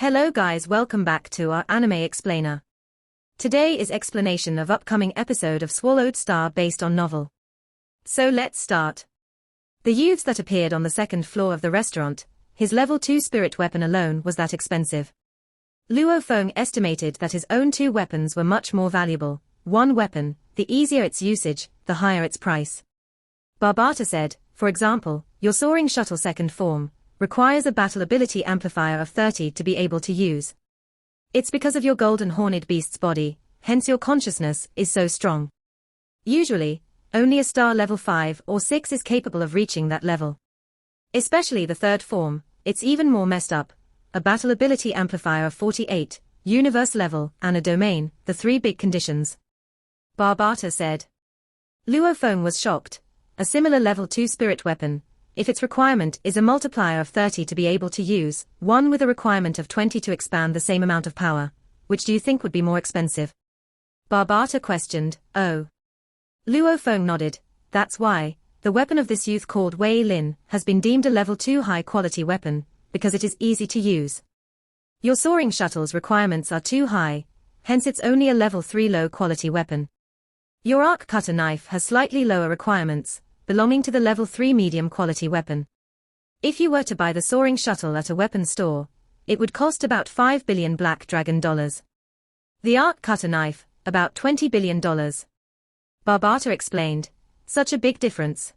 Hello guys, welcome back to our Anime Explainer. Today is explanation of upcoming episode of Swallowed Star based on novel. So let's start. The youths that appeared on the second floor of the restaurant, his level 2 spirit weapon alone was that expensive. Luo Feng estimated that his own 2 weapons were much more valuable. One weapon, the easier its usage, the higher its price. Barbata said, for example, your soaring shuttle second form requires a battle ability amplifier of 30 to be able to use. It's because of your golden horned beast's body, hence your consciousness is so strong. Usually, only a star level 5 or 6 is capable of reaching that level. Especially the third form, it's even more messed up. A battle ability amplifier of 48, universe level, and a domain, the 3 big conditions. Barbata said. Luo Feng was shocked. A similar level 2 spirit weapon, if its requirement is a multiplier of 30 to be able to use, one with a requirement of 20 to expand the same amount of power, which do you think would be more expensive? Barbata questioned. Oh. Luo Feng nodded. That's why, the weapon of this youth called Wei Lin has been deemed a level 2 high quality weapon, because it is easy to use. Your soaring shuttle's requirements are too high, hence it's only a level 3 low quality weapon. Your arc cutter knife has slightly lower requirements, belonging to the level 3 medium quality weapon. If you were to buy the soaring shuttle at a weapon store, it would cost about $5 billion Black Dragon dollars. The arc cutter knife, about $20 billion. Barbata explained. Such a big difference.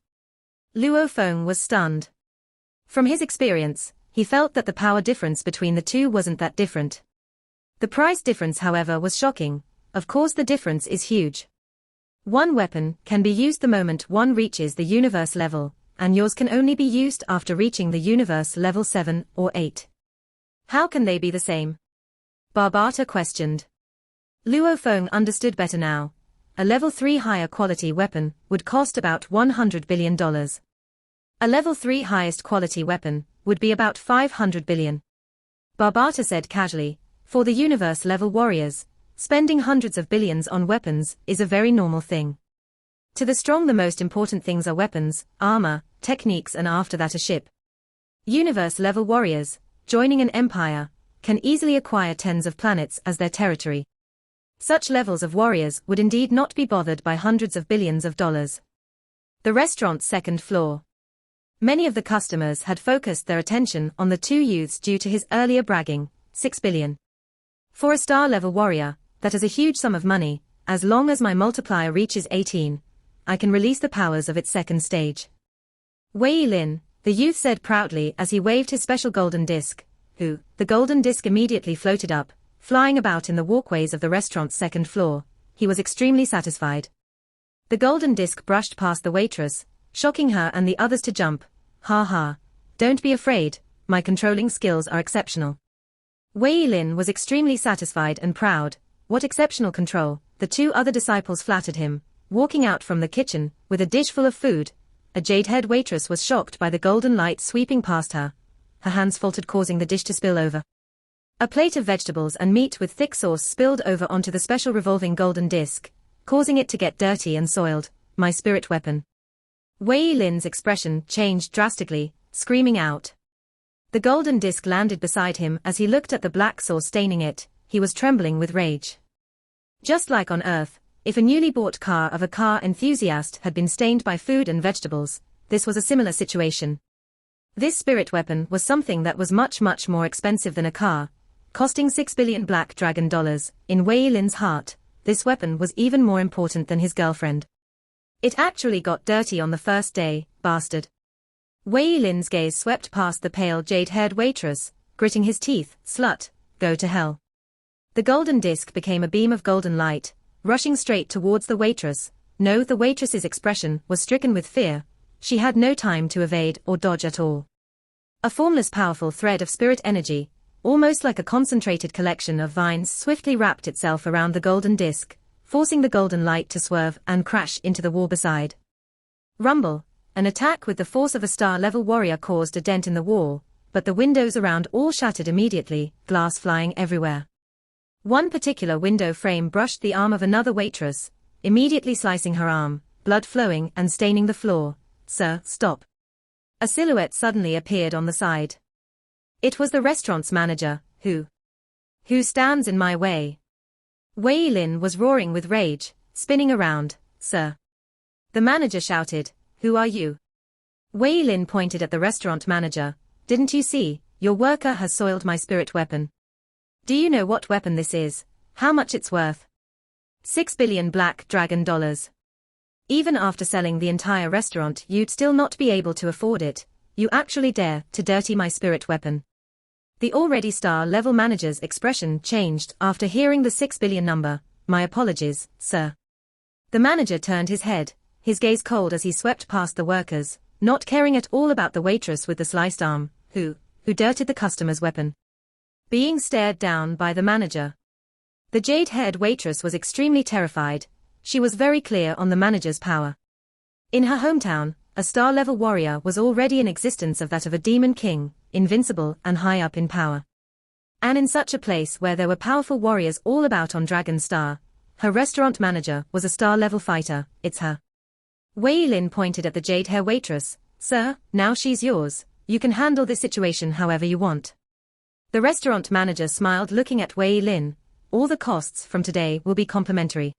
Luo Feng was stunned. From his experience, he felt that the power difference between the two wasn't that different. The price difference, however, was shocking. Of course the difference is huge. One weapon can be used the moment one reaches the universe level, and yours can only be used after reaching the universe level 7 or 8. How can they be the same? Barbata questioned. Luo Feng understood better now. A level 3 higher quality weapon would cost about $100 billion. A level 3 highest quality weapon would be about $500 billion. Barbata said casually, for the universe level warriors, spending hundreds of billions on weapons is a very normal thing. To the strong, the most important things are weapons, armor, techniques, and after that a ship. Universe-level warriors, joining an empire, can easily acquire tens of planets as their territory. Such levels of warriors would indeed not be bothered by hundreds of billions of dollars. The restaurant's second floor. Many of the customers had focused their attention on the 2 youths due to his earlier bragging, $6 billion. For a star-level warrior, that is a huge sum of money. As long as my multiplier reaches 18, I can release the powers of its second stage. Wei Lin, the youth said proudly as he waved his special golden disc. The golden disc immediately floated up, flying about in the walkways of the restaurant's second floor. He was extremely satisfied. The golden disc brushed past the waitress, shocking her and the others to jump. Ha ha. Don't be afraid, my controlling skills are exceptional. Wei Lin was extremely satisfied and proud. What exceptional control, the 2 other disciples flattered him. Walking out from the kitchen, with a dish full of food, a jade-haired waitress was shocked by the golden light sweeping past her. Her hands faltered, causing the dish to spill over. A plate of vegetables and meat with thick sauce spilled over onto the special revolving golden disc, causing it to get dirty and soiled. My spirit weapon. Wei Lin's expression changed drastically, screaming out. The golden disc landed beside him as he looked at the black sauce staining it. He was trembling with rage. Just like on Earth, if a newly bought car of a car enthusiast had been stained by food and vegetables, this was a similar situation. This spirit weapon was something that was much more expensive than a car, costing $6 billion Black Dragon dollars. In Wei Lin's heart, this weapon was even more important than his girlfriend. It actually got dirty on the first day, bastard. Wei Lin's gaze swept past the pale jade-haired waitress, gritting his teeth. Slut, go to hell. The golden disc became a beam of golden light, rushing straight towards the waitress. No, the waitress's expression was stricken with fear. She had no time to evade or dodge at all. A formless powerful thread of spirit energy, almost like a concentrated collection of vines, swiftly wrapped itself around the golden disc, forcing the golden light to swerve and crash into the wall beside. Rumble. An attack with the force of a star-level warrior caused a dent in the wall, but the windows around all shattered immediately, glass flying everywhere. One particular window frame brushed the arm of another waitress, immediately slicing her arm, blood flowing and staining the floor. Sir, stop. A silhouette suddenly appeared on the side. It was the restaurant's manager, who Who stands in my way? Wei Lin was roaring with rage, spinning around. Sir. The manager shouted, who are you? Wei Lin pointed at the restaurant manager. Didn't you see, your worker has soiled my spirit weapon. Do you know what weapon this is? How much it's worth? 6 billion black dragon dollars. Even after selling the entire restaurant, you'd still not be able to afford it. You actually dare to dirty my spirit weapon. The already star-level manager's expression changed after hearing the 6 billion number. My apologies, sir. The manager turned his head, his gaze cold as he swept past the workers, not caring at all about the waitress with the sliced arm, who dirtied the customer's weapon. Being stared down by the manager. The jade-haired waitress was extremely terrified. She was very clear on the manager's power. In her hometown, a star-level warrior was already in existence of that of a demon king, invincible and high up in power. And in such a place where there were powerful warriors all about on Dragon Star, her restaurant manager was a star-level fighter. It's her. Wei Lin pointed at the jade-hair waitress. Sir, now she's yours. You can handle this situation however you want. The restaurant manager smiled, looking at Wei Lin. All the costs from today will be complimentary.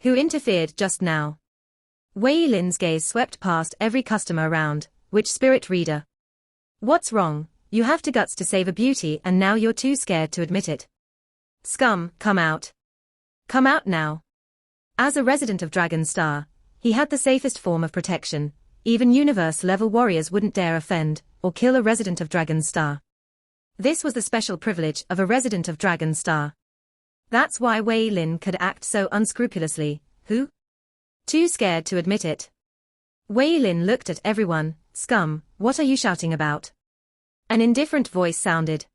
Who interfered just now? Wei Lin's gaze swept past every customer around. Which spirit reader? What's wrong? You have the guts to save a beauty and now you're too scared to admit it. Scum, come out. Come out now. As a resident of Dragon Star, he had the safest form of protection. Even universe-level warriors wouldn't dare offend or kill a resident of Dragon Star. This was the special privilege of a resident of Dragon Star. That's why Wei Lin could act so unscrupulously. Who? Too scared to admit it. Wei Lin looked at everyone. Scum, what are you shouting about? An indifferent voice sounded.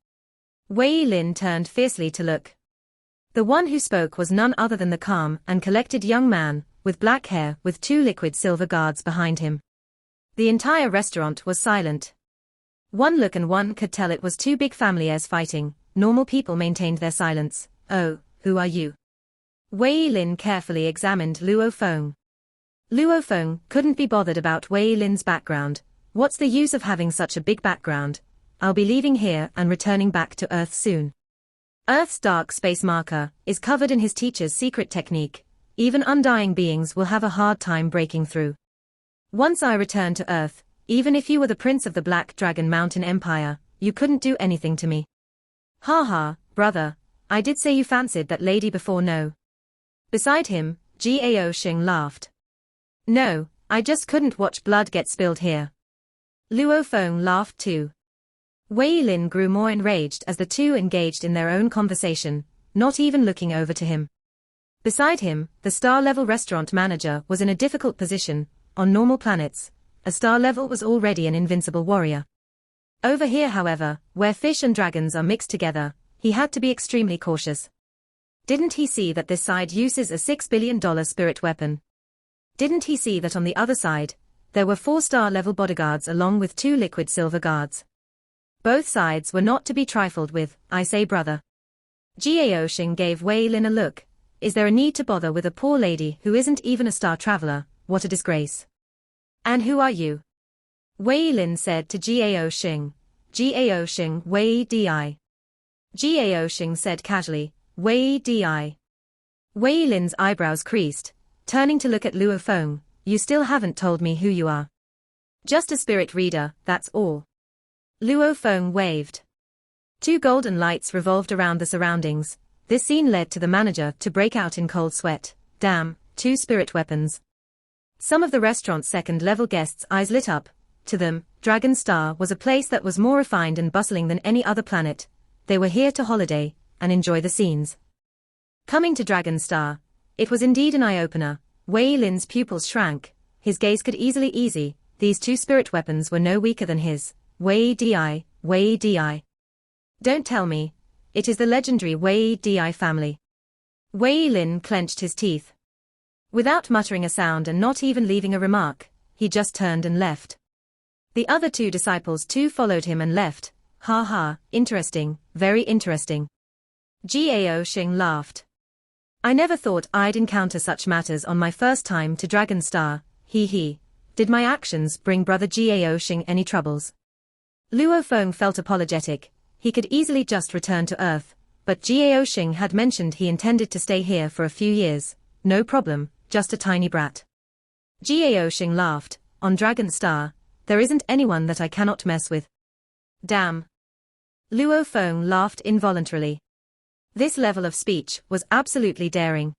Wei Lin turned fiercely to look. The one who spoke was none other than the calm and collected young man, with black hair with 2 liquid silver guards behind him. The entire restaurant was silent. One look and one could tell it was 2 big familiars fighting. Normal people maintained their silence. Oh, who are you? Wei Lin carefully examined Luo Feng. Luo Feng couldn't be bothered about Wei Lin's background. What's the use of having such a big background? I'll be leaving here and returning back to Earth soon. Earth's dark space marker is covered in his teacher's secret technique. Even undying beings will have a hard time breaking through. Once I return to Earth, even if you were the prince of the Black Dragon Mountain Empire, you couldn't do anything to me. Ha ha, brother, I did say you fancied that lady before, no? Beside him, Gao Xing laughed. No, I just couldn't watch blood get spilled here. Luo Feng laughed too. Wei Lin grew more enraged as the two engaged in their own conversation, not even looking over to him. Beside him, the star-level restaurant manager was in a difficult position. On normal planets, a star level was already an invincible warrior. Over here, however, where fish and dragons are mixed together, he had to be extremely cautious. Didn't he see that this side uses a $6 billion spirit weapon? Didn't he see that on the other side, there were 4 star-level bodyguards along with 2 liquid silver guards? Both sides were not to be trifled with, I say, brother. Gao Xing gave Wei Lin a look. Is there a need to bother with a poor lady who isn't even a star traveler? What a disgrace. And who are you? Wei Lin said to Gao Xing. Gao Xing, Wei Di. Gao Xing said casually, Wei Di. Wei Lin's eyebrows creased, turning to look at Luo Feng. You still haven't told me who you are. Just a spirit reader, that's all. Luo Feng waved. 2 golden lights revolved around the surroundings. This scene led to the manager to break out in cold sweat. Damn, 2 spirit weapons. Some of the restaurant's second-level guests' eyes lit up. To them, Dragon Star was a place that was more refined and bustling than any other planet. They were here to holiday and enjoy the scenes. Coming to Dragon Star, it was indeed an eye-opener. Wei Lin's pupils shrank. His gaze could easy. These 2 spirit weapons were no weaker than his. Wei Di, Wei Di. Don't tell me. It is the legendary Wei Di family. Wei Lin clenched his teeth. Without muttering a sound and not even leaving a remark, he just turned and left. The other 2 disciples too followed him and left. Ha ha, interesting, very interesting. Gao Xing laughed. I never thought I'd encounter such matters on my first time to Dragon Star, he. Did my actions bring brother Gao Xing any troubles? Luo Feng felt apologetic. He could easily just return to Earth, but Gao Xing had mentioned he intended to stay here for a few years. No problem, just a tiny brat. Gao Xing laughed. On Dragon Star, there isn't anyone that I cannot mess with. Damn. Luo Feng laughed involuntarily. This level of speech was absolutely daring.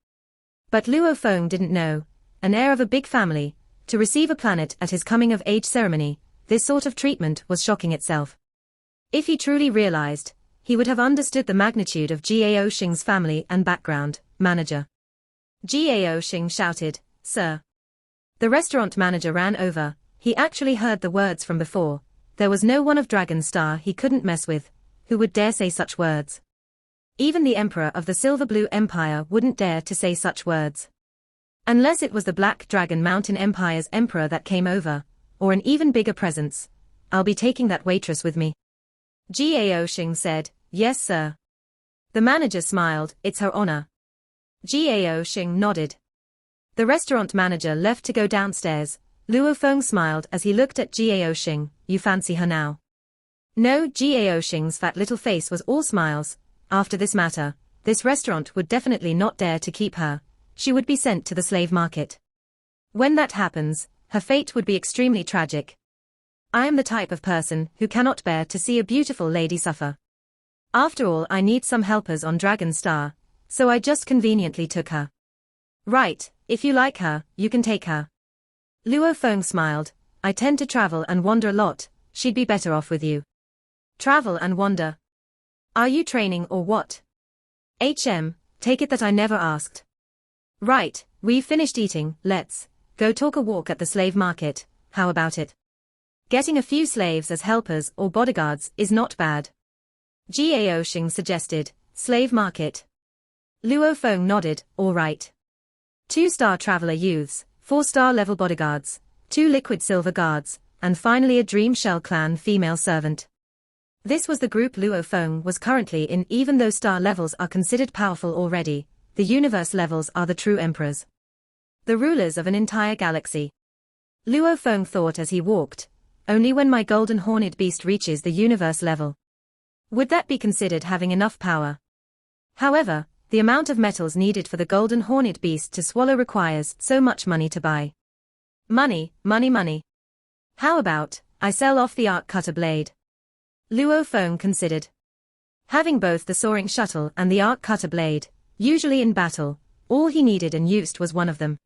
But Luo Feng didn't know, an heir of a big family, to receive a planet at his coming-of-age ceremony, this sort of treatment was shocking itself. If he truly realized, he would have understood the magnitude of Gao Xing's family and background. Manager. Gao Xing shouted, "Sir." The restaurant manager ran over. He actually heard the words from before. There was no one of Dragon Star he couldn't mess with. Who would dare say such words? Even the Emperor of the Silver Blue Empire wouldn't dare to say such words. Unless it was the Black Dragon Mountain Empire's emperor that came over, or an even bigger presence. I'll be taking that waitress with me. Gao Xing said, "Yes, sir." The manager smiled, "It's her honor." Gao Xing nodded. The restaurant manager left to go downstairs. Luo Feng smiled as he looked at Gao Xing. "You fancy her now?" No, Gao Xing's fat little face was all smiles. After this matter, this restaurant would definitely not dare to keep her. She would be sent to the slave market. When that happens, her fate would be extremely tragic. I am the type of person who cannot bear to see a beautiful lady suffer. After all, I need some helpers on Dragon Star, so I just conveniently took her. Right, if you like her, you can take her. Luo Feng smiled. I tend to travel and wander a lot, she'd be better off with you. Travel and wander? Are you training or what? Take it that I never asked. Right, we've finished eating, let's go talk a walk at the slave market, how about it? Getting a few slaves as helpers or bodyguards is not bad. Gao Xing suggested, slave market. Luo Feng nodded, all right. 2-star traveler youths, 4-star level bodyguards, 2 liquid silver guards, and finally a Dream Shell clan female servant. This was the group Luo Feng was currently in. Even though star levels are considered powerful already, the universe levels are the true emperors. The rulers of an entire galaxy. Luo Feng thought as he walked, only when my golden horned beast reaches the universe level would that be considered having enough power. However, the amount of metals needed for the golden horned beast to swallow requires so much money to buy. Money, money, money. How about, I sell off the arc cutter blade? Luo Feng considered. Having both the soaring shuttle and the arc cutter blade, usually in battle, all he needed and used was one of them.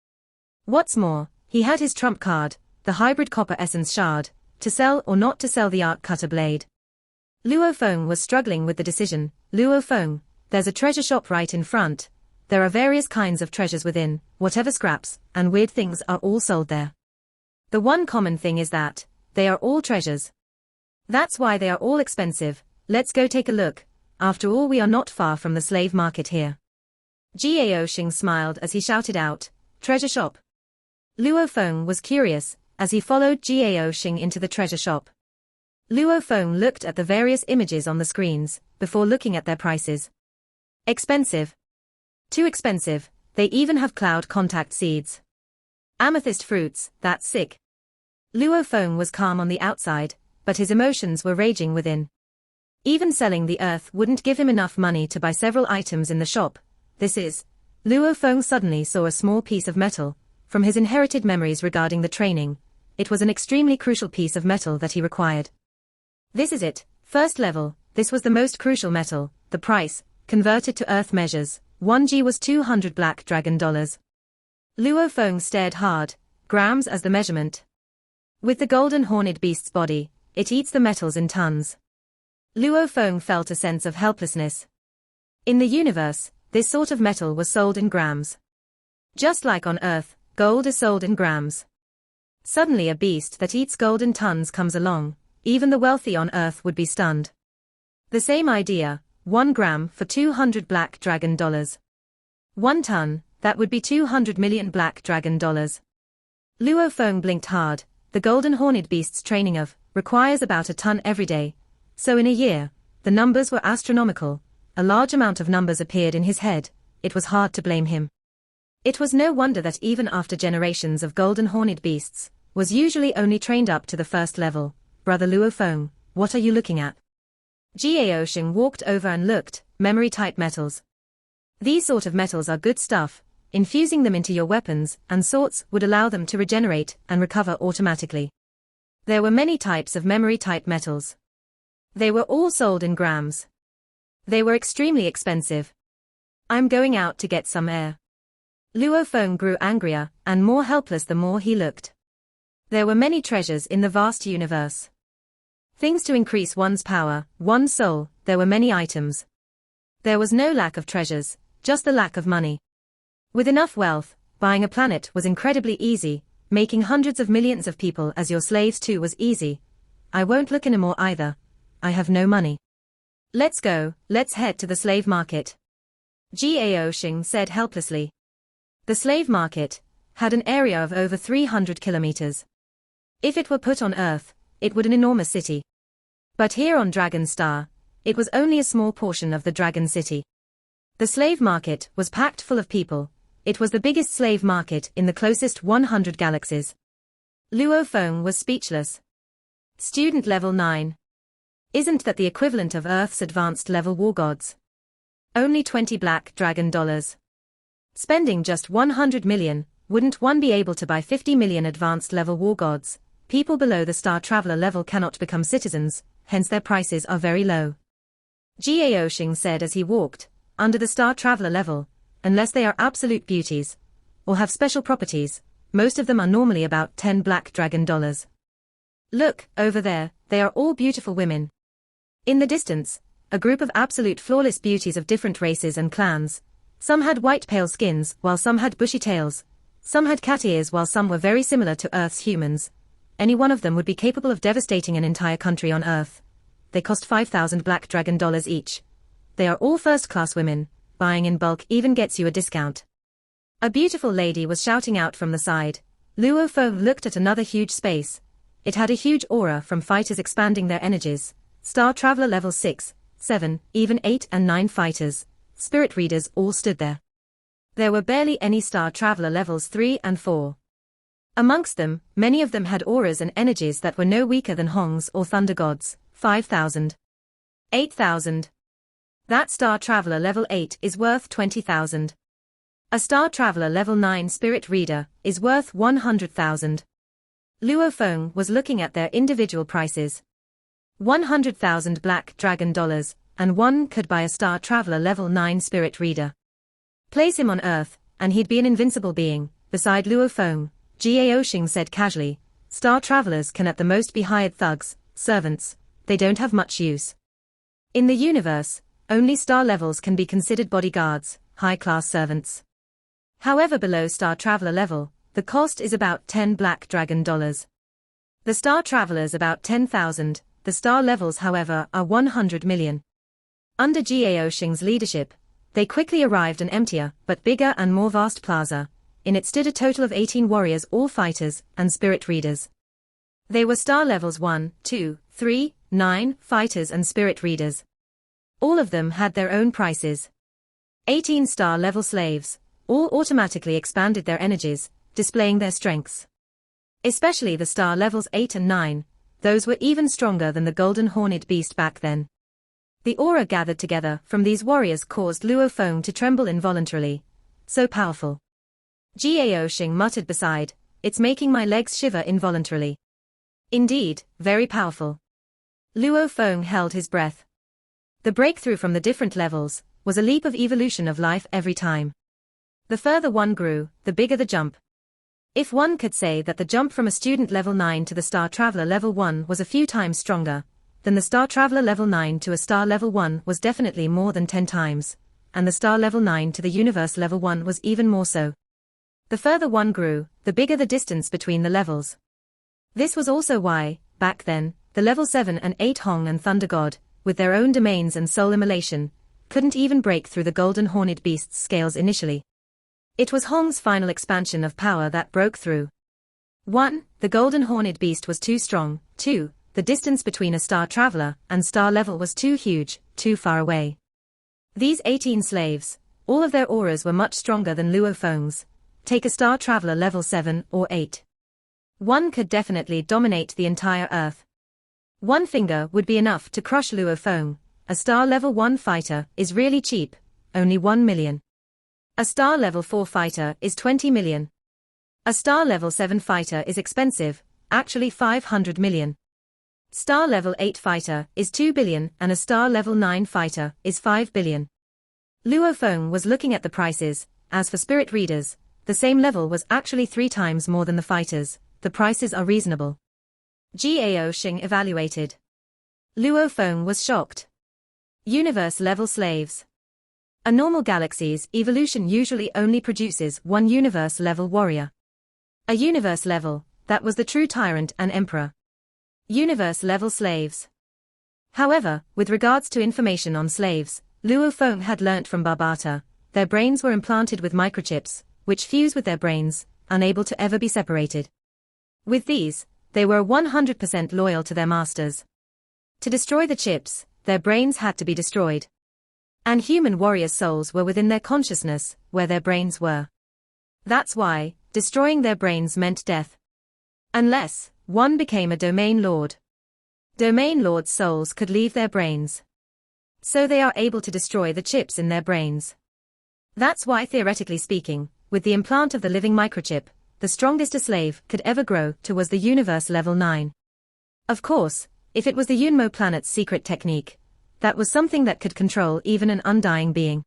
What's more, he had his trump card, the hybrid copper essence shard, to sell or not to sell the arc cutter blade. Luo Feng was struggling with the decision. Luo Feng, there's a treasure shop right in front. There are various kinds of treasures within, whatever scraps and weird things are all sold there. The one common thing is that they are all treasures. That's why they are all expensive. Let's go take a look. After all, we are not far from the slave market here. Gao Xing smiled as he shouted out, treasure shop. Luo Feng was curious, as he followed Gao Xing into the treasure shop. Luo Feng looked at the various images on the screens, before looking at their prices. Expensive. Too expensive, they even have cloud contact seeds. Amethyst fruits, that's sick. Luo Feng was calm on the outside, but his emotions were raging within. Even selling the earth wouldn't give him enough money to buy several items in the shop. Luo Feng suddenly saw a small piece of metal. From his inherited memories regarding the training, it was an extremely crucial piece of metal that he required. This is it, first level. This was the most crucial metal. The price, converted to earth measures, 1G was 200 black dragon dollars. Luo Feng stared hard, grams as the measurement. With the golden horned beast's body, it eats the metals in tons. Luo Feng felt a sense of helplessness. In the universe, this sort of metal was sold in grams. Just like on Earth, gold is sold in grams. Suddenly a beast that eats gold in tons comes along, even the wealthy on Earth would be stunned. The same idea, 1 gram for 200 black dragon dollars. 1 ton, that would be 200 million black dragon dollars. Luo Feng blinked hard. The golden horned beast's training requires about a ton every day. So in a year, the numbers were astronomical. A large amount of numbers appeared in his head. It was hard to blame him. It was no wonder that even after generations of golden horned beasts, was usually only trained up to the first level. Brother Luo Feng, what are you looking at? Gao Xing walked over and looked. memory-type metals. These sort of metals are good stuff. Infusing them into your weapons and swords would allow them to regenerate and recover automatically. There were many types of memory-type metals. They were all sold in grams. They were extremely expensive. I'm going out to get some air. Luo Feng grew angrier and more helpless the more he looked. There were many treasures in the vast universe. Things to increase one's power, one's soul, there were many items. There was no lack of treasures, just the lack of money. With enough wealth, buying a planet was incredibly easy, making hundreds of millions of people as your slaves too was easy. I won't look anymore either. I have no money. Let's go, let's head to the slave market. Gao Xing said helplessly. The slave market had an area of over 300 kilometers. If it were put on Earth, it would an enormous city. But here on Dragon Star, it was only a small portion of the Dragon City. The slave market was packed full of people. It was the biggest slave market in the closest 100 galaxies. Luo Feng was speechless. Student level 9. Isn't that the equivalent of Earth's advanced level war gods? Only 20 black dragon dollars. Spending just 100 million, wouldn't one be able to buy 50 million advanced level war gods? People below the Star Traveler level cannot become citizens, hence their prices are very low. Gao Xing said as he walked, under the Star Traveler level, unless they are absolute beauties, or have special properties, most of them are normally about 10 black dragon dollars. Look, over there, they are all beautiful women. In the distance, a group of absolute flawless beauties of different races and clans. Some had white pale skins, while some had bushy tails. Some had cat ears, while some were very similar to Earth's humans. Any one of them would be capable of devastating an entire country on Earth. They cost 5,000 black dragon dollars each. They are all first-class women. Buying in bulk even gets you a discount. A beautiful lady was shouting out from the side. Luo Feng looked at another huge space. It had a huge aura from fighters expanding their energies. Star Traveler level 6, 7, even 8 and 9 fighters. Spirit readers all stood there. There were barely any Star Traveler levels 3 and 4. Amongst them, many of them had auras and energies that were no weaker than Hongs or Thunder Gods. 5,000. 8,000. That Star Traveler level 8 is worth 20,000. A Star Traveler level 9 Spirit Reader is worth 100,000. Luo Feng was looking at their individual prices. 100,000 black dragon dollars, and one could buy a Star Traveler level 9 Spirit Reader. Place him on Earth, and he'd be an invincible being. Beside Luo Feng, Gao Xing said casually, Star Travelers can at the most be hired thugs, servants. They don't have much use. In the universe, only star levels can be considered bodyguards, high-class servants. However, below Star Traveler level, the cost is about 10 black dragon dollars. The Star Travelers about 10,000, the star levels however are 100 million. Under Gao Xing's leadership, they quickly arrived an emptier but bigger and more vast plaza. In it stood a total of 18 warriors, all fighters and spirit readers. They were star levels 1, 2, 3, 9 fighters and spirit readers. All of them had their own prices. 18 star level slaves, all automatically expanded their energies, displaying their strengths. Especially the star levels 8 and 9, those were even stronger than the golden horned beast back then. The aura gathered together from these warriors caused Luo Feng to tremble involuntarily. So powerful. Gao Xing muttered beside, it's making my legs shiver involuntarily. Indeed, very powerful. Luo Feng held his breath. The breakthrough from the different levels was a leap of evolution of life every time. The further one grew, the bigger the jump. If one could say that the jump from a student level 9 to the Star Traveler level 1 was a few times stronger, then the Star Traveler level 9 to a Star level 1 was definitely more than 10 times, and the Star level 9 to the Universe level 1 was even more so. The further one grew, the bigger the distance between the levels. This was also why, back then, the level 7 and 8 Hong and Thunder God, with their own domains and soul immolation, couldn't even break through the golden horned beast's scales initially. It was Hong's final expansion of power that broke through. 1. The golden horned beast was too strong. 2. The distance between a Star Traveler and star level was too huge, too far away. These 18 slaves, all of their auras were much stronger than Luo Feng's. Take a Star Traveler level 7 or 8. One could definitely dominate the entire Earth. One finger would be enough to crush Luo Feng, a star level 1 fighter is really cheap, only 1 million. A star level 4 fighter is 20 million. A star level 7 fighter is expensive, actually 500 million. Star level 8 fighter is 2 billion and a star level 9 fighter is 5 billion. Luo Feng was looking at the prices. As for spirit readers, the same level was actually 3 times more than the fighters. The prices are reasonable. Gao Xing evaluated. Luo Feng was shocked. Universe level slaves. A normal galaxy's evolution usually only produces one universe level warrior. A universe level, that was the true tyrant and emperor. Universe level slaves. However, with regards to information on slaves, Luo Feng had learnt from Barbata, their brains were implanted with microchips, which fuse with their brains, unable to ever be separated. With these, they were 100% loyal to their masters. To destroy the chips, their brains had to be destroyed. And human warriors' souls were within their consciousness, where their brains were. That's why, destroying their brains meant death. Unless one became a domain lord. Domain lords' souls could leave their brains. So they are able to destroy the chips in their brains. That's why, theoretically speaking, with the implant of the living microchip, the strongest a slave could ever grow to was the universe level 9. Of course, if it was the Yunmo planet's secret technique, that was something that could control even an undying being.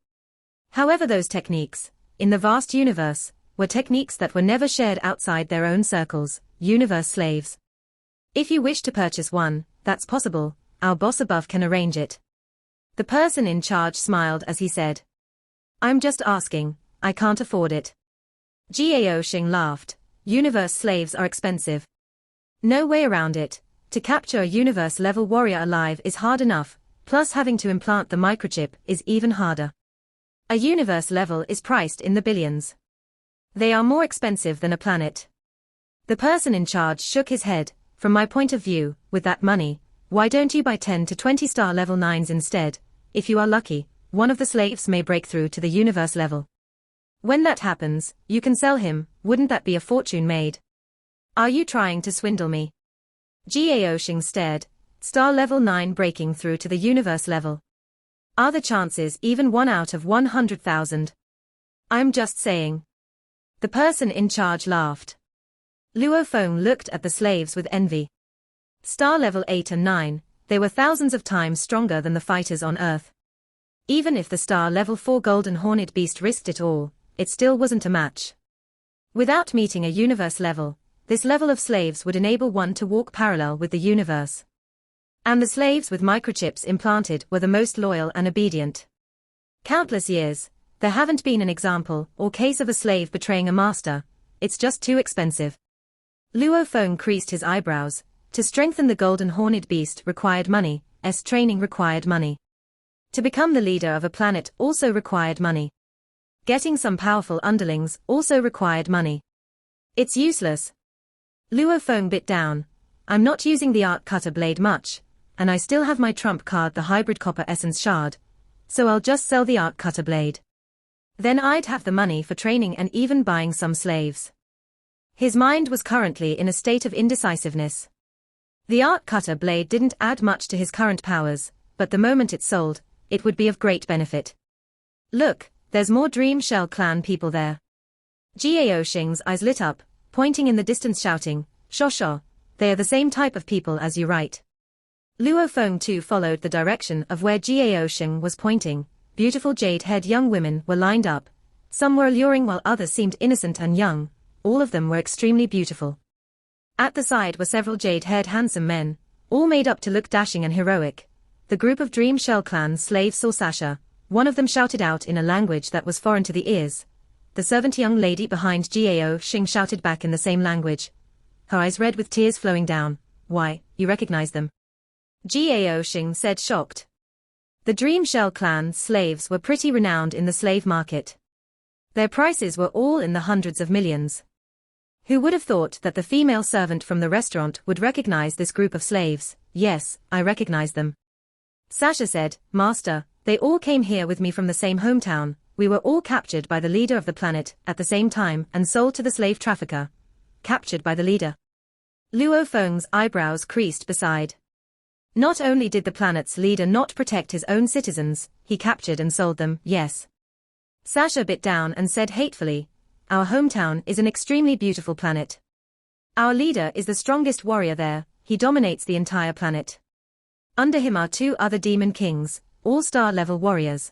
However, those techniques, in the vast universe, were techniques that were never shared outside their own circles, universe slaves. If you wish to purchase one, that's possible, our boss above can arrange it. The person in charge smiled as he said. I'm just asking, I can't afford it. Gao Xing laughed. Universe slaves are expensive. No way around it. To capture a universe level warrior alive is hard enough, plus having to implant the microchip is even harder. A universe level is priced in the billions. They are more expensive than a planet. The person in charge shook his head. From my point of view, with that money, why don't you buy 10 to 20 star level 9s instead? If you are lucky, one of the slaves may break through to the universe level. When that happens, you can sell him. Wouldn't that be a fortune made? Are you trying to swindle me? Gao Xing stared. Star level 9 breaking through to the universe level. Are the chances even 1 out of 100,000? I'm just saying. The person in charge laughed. Luo Feng looked at the slaves with envy. Star level 8 and 9, they were thousands of times stronger than the fighters on Earth. Even if the star level 4 golden horned beast risked it all, it still wasn't a match. Without meeting a universe level, this level of slaves would enable one to walk parallel with the universe. And the slaves with microchips implanted were the most loyal and obedient. Countless years, there haven't been an example or case of a slave betraying a master. It's just too expensive. Luo Feng creased his eyebrows. To strengthen the golden horned beast required money, training required money. To become the leader of a planet also required money. Getting some powerful underlings also required money. It's useless. Luo Feng bit down. I'm not using the arc cutter blade much, and I still have my trump card, the hybrid copper essence shard, so I'll just sell the arc cutter blade. Then I'd have the money for training and even buying some slaves. His mind was currently in a state of indecisiveness. The arc cutter blade didn't add much to his current powers, but the moment it sold, it would be of great benefit. Look, there's more Dream Shell clan people there. Gao Xing's eyes lit up, pointing in the distance shouting, Shosho, they are the same type of people as you, right? Luo Feng too followed the direction of where Gao Xing was pointing. Beautiful jade-haired young women were lined up. Some were alluring while others seemed innocent and young. All of them were extremely beautiful. At the side were several jade-haired handsome men, all made up to look dashing and heroic. The group of Dream Shell clan slaves saw Sasha. One of them shouted out in a language that was foreign to the ears. The servant young lady behind Gao Xing shouted back in the same language. Her eyes red with tears flowing down. Why, you recognize them? Gao Xing said, shocked. The Dream Shell clan slaves were pretty renowned in the slave market. Their prices were all in the hundreds of millions. Who would have thought that the female servant from the restaurant would recognize this group of slaves? Yes, I recognize them. Sasha said, Master, they all came here with me from the same hometown. We were all captured by the leader of the planet at the same time and sold to the slave trafficker. Captured by the leader. Luo Feng's eyebrows creased beside. Not only did the planet's leader not protect his own citizens, he captured and sold them, yes. Sasha bit down and said hatefully, "Our hometown is an extremely beautiful planet. Our leader is the strongest warrior there, he dominates the entire planet. Under him are 2 other demon kings, all star level warriors.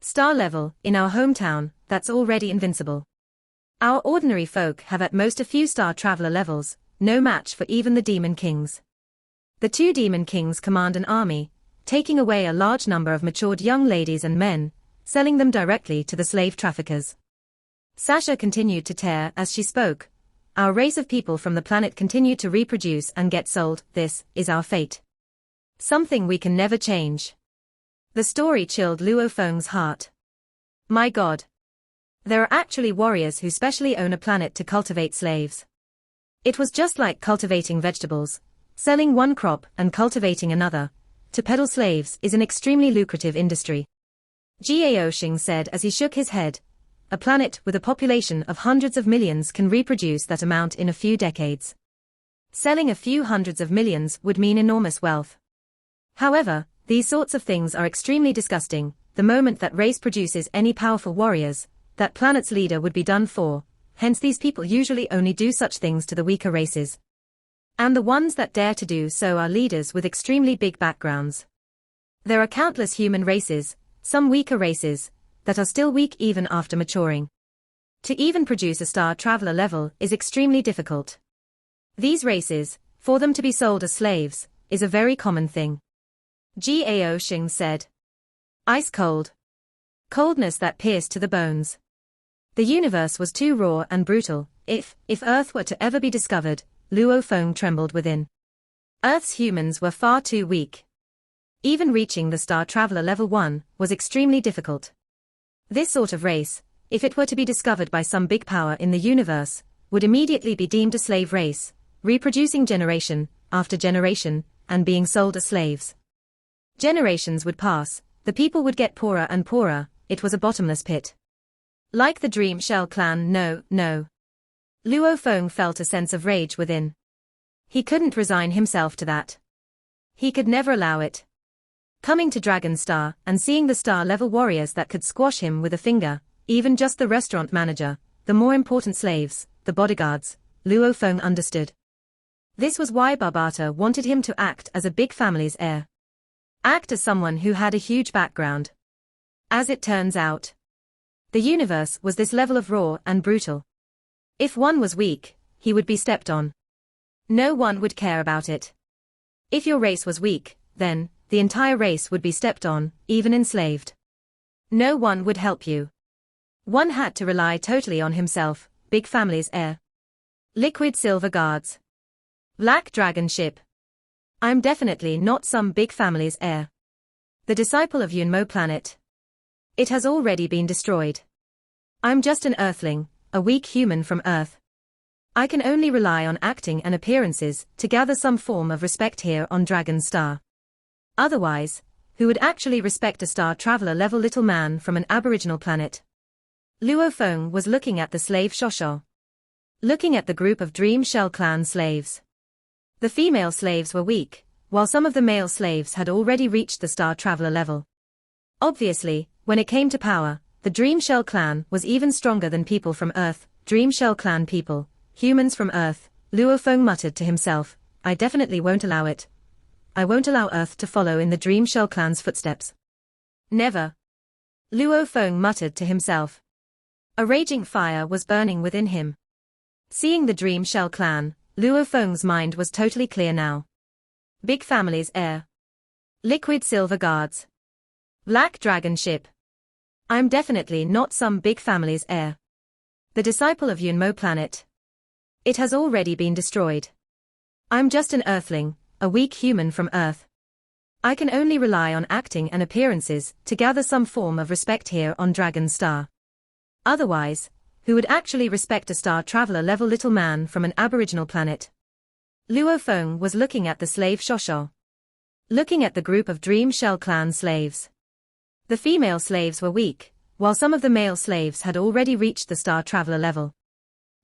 Star level, in our hometown, that's already invincible. Our ordinary folk have at most a few star traveler levels, no match for even the demon kings. The 2 demon kings command an army, taking away a large number of matured young ladies and men, selling them directly to the slave traffickers." Sasha continued to tear as she spoke. "Our race of people from the planet continue to reproduce and get sold, this is our fate. Something we can never change." The story chilled Luo Feng's heart. My god. There are actually warriors who specially own a planet to cultivate slaves. It was just like cultivating vegetables. Selling one crop and cultivating another, to peddle slaves is an extremely lucrative industry. Gao Xing said as he shook his head. A planet with a population of hundreds of millions can reproduce that amount in a few decades. Selling a few hundreds of millions would mean enormous wealth. However, these sorts of things are extremely disgusting. The moment that race produces any powerful warriors, that planet's leader would be done for, hence these people usually only do such things to the weaker races. And the ones that dare to do so are leaders with extremely big backgrounds. There are countless human races, some weaker races, that are still weak even after maturing. To even produce a star traveler level is extremely difficult. These races, for them to be sold as slaves, is a very common thing. Gao Xing said. Ice cold. Coldness that pierced to the bones. The universe was too raw and brutal. If Earth were to ever be discovered, Luo Feng trembled within. Earth's humans were far too weak. Even reaching the Star Traveler level 1 was extremely difficult. This sort of race, if it were to be discovered by some big power in the universe, would immediately be deemed a slave race, reproducing generation after generation, and being sold as slaves. Generations would pass, the people would get poorer and poorer, it was a bottomless pit. Like the Dream Shell clan, no. Luo Feng felt a sense of rage within. He couldn't resign himself to that. He could never allow it. Coming to Dragon Star and seeing the star-level warriors that could squash him with a finger, even just the restaurant manager, the more important slaves, the bodyguards, Luo Feng understood. This was why Barbata wanted him to act as a big family's heir. Act as someone who had a huge background. As it turns out, the universe was this level of raw and brutal. If one was weak, he would be stepped on. No one would care about it. If your race was weak, then, the entire race would be stepped on, even enslaved. No one would help you. One had to rely totally on himself, big family's heir. Liquid silver guards. Black dragon ship. I'm definitely not some big family's heir. The disciple of Yunmo planet. It has already been destroyed. I'm just an earthling, a weak human from Earth. I can only rely on acting and appearances to gather some form of respect here on Dragon Star. Otherwise, who would actually respect a star traveler level little man from an aboriginal planet? Luo Feng was looking at the slave Shosho. Looking at the group of Dream Shell clan slaves. The female slaves were weak, while some of the male slaves had already reached the star traveler level. Obviously, when it came to power, the Dream Shell clan was even stronger than people from Earth. Dream Shell clan people, humans from Earth, Luo Feng muttered to himself, I definitely won't allow it. I won't allow Earth to follow in the Dream Shell clan's footsteps. Never. Luo Feng muttered to himself. A raging fire was burning within him. Seeing the Dream Shell clan, Luo Feng's mind was totally clear now. Big family's heir. Liquid silver guards. Black dragon ship. I'm definitely not some big family's heir. The disciple of Yunmo planet. It has already been destroyed. I'm just an earthling, a weak human from Earth. I can only rely on acting and appearances to gather some form of respect here on Dragon Star. Otherwise, who would actually respect a star traveler level little man from an aboriginal planet? Luo Feng was looking at the slave Shosho. Looking at the group of Dream Shell clan slaves. The female slaves were weak, while some of the male slaves had already reached the star traveler level.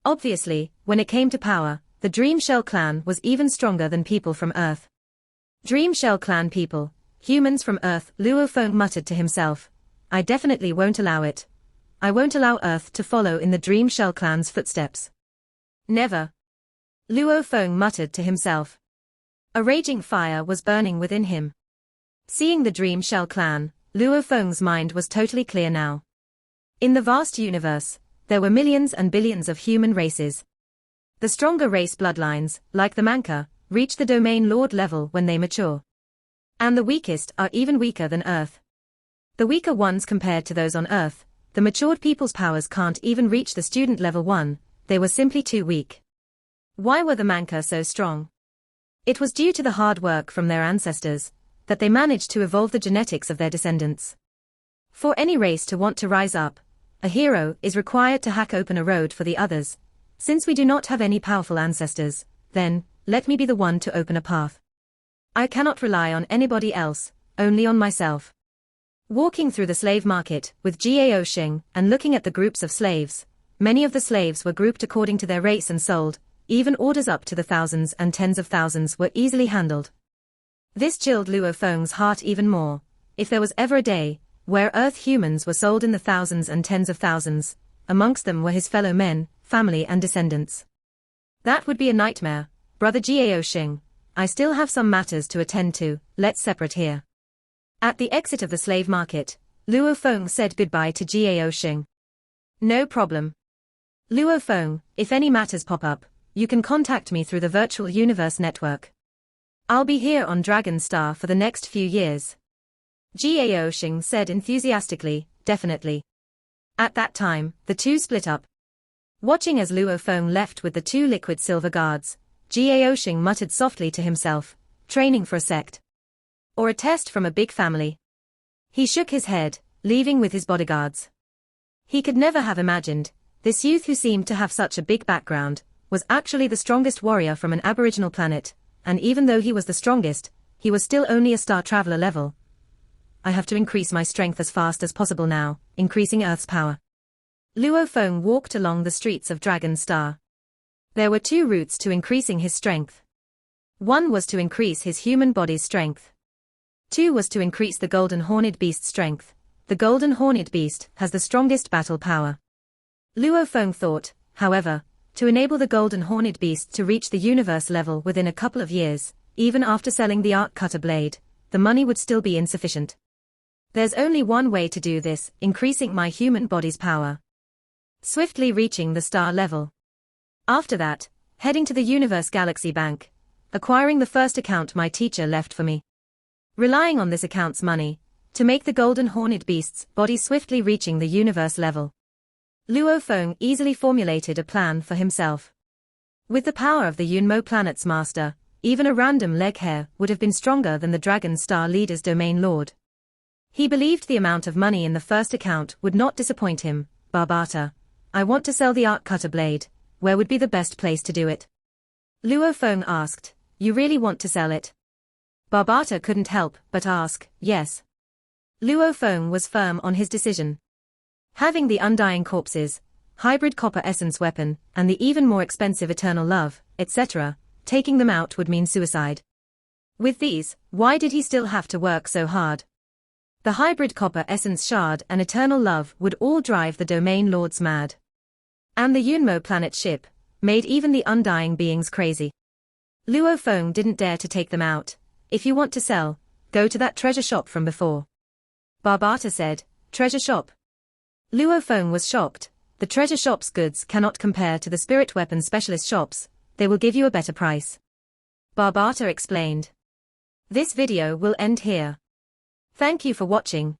Obviously, when it came to power, the Dream Shell clan was even stronger than people from Earth. Dream Shell Clan people, humans from Earth, Luo Feng muttered to himself. I definitely won't allow it. I won't allow Earth to follow in the Dream Shell Clan's footsteps. Never. Luo Feng muttered to himself. A raging fire was burning within him. Seeing the Dream Shell Clan, Luo Feng's mind was totally clear now. In the vast universe, there were millions and billions of human races. The stronger race bloodlines, like the Manka, reach the domain lord level when they mature. And the weakest are even weaker than Earth. The weaker ones compared to those on Earth, the matured people's powers can't even reach the student level 1, they were simply too weak. Why were the Manka so strong? It was due to the hard work from their ancestors, that they managed to evolve the genetics of their descendants. For any race to want to rise up, a hero is required to hack open a road for the others. Since we do not have any powerful ancestors, then, let me be the one to open a path. I cannot rely on anybody else, only on myself. Walking through the slave market with Gao Xing and looking at the groups of slaves, many of the slaves were grouped according to their race and sold, even orders up to the thousands and tens of thousands were easily handled. This chilled Luo Feng's heart even more. If there was ever a day where Earth humans were sold in the thousands and tens of thousands, amongst them were his fellow men, family and descendants. That would be a nightmare, brother Gao Xing. I still have some matters to attend to, let's separate here. At the exit of the slave market, Luo Feng said goodbye to Gao Xing. No problem. Luo Feng, if any matters pop up, you can contact me through the virtual universe network. I'll be here on Dragon Star for the next few years. Gao Xing said enthusiastically, definitely. At that time, the two split up. Watching as Luo Feng left with the two liquid silver guards, Gao Xing muttered softly to himself, training for a sect. Or a test from a big family. He shook his head, leaving with his bodyguards. He could never have imagined, this youth who seemed to have such a big background, was actually the strongest warrior from an aboriginal planet, and even though he was the strongest, he was still only a star traveler level. I have to increase my strength as fast as possible now, increasing Earth's power. Luo Feng walked along the streets of Dragon Star. There were two routes to increasing his strength. One was to increase his human body's strength. Two was to increase the Golden Horned Beast's strength. The Golden Horned Beast has the strongest battle power. Luo Feng thought, however, to enable the Golden Horned Beast to reach the universe level within a couple of years, even after selling the arc cutter blade, the money would still be insufficient. There's only one way to do this, increasing my human body's power. Swiftly reaching the star level. After that, heading to the Universe Galaxy Bank, acquiring the first account my teacher left for me. Relying on this account's money, to make the Golden Horned Beast's body swiftly reaching the universe level. Luo Feng easily formulated a plan for himself. With the power of the Yunmo planet's master, even a random leg hair would have been stronger than the Dragon Star leader's domain lord. He believed the amount of money in the first account would not disappoint him. Barbata, I want to sell the arc cutter blade, where would be the best place to do it? Luo Feng asked, you really want to sell it? Barbata couldn't help but ask, yes. Luo Feng was firm on his decision. Having the undying corpses, hybrid copper essence weapon, and the even more expensive eternal love, etc., taking them out would mean suicide. With these, why did he still have to work so hard? The hybrid copper essence shard and eternal love would all drive the domain lords mad. And the Yunmo planet ship made even the undying beings crazy. Luo Feng didn't dare to take them out. If you want to sell, go to that treasure shop from before. Barbata said, treasure shop. Luo Feng was shocked. The treasure shop's goods cannot compare to the spirit weapon specialist shops, they will give you a better price. Barbata explained. This video will end here. Thank you for watching.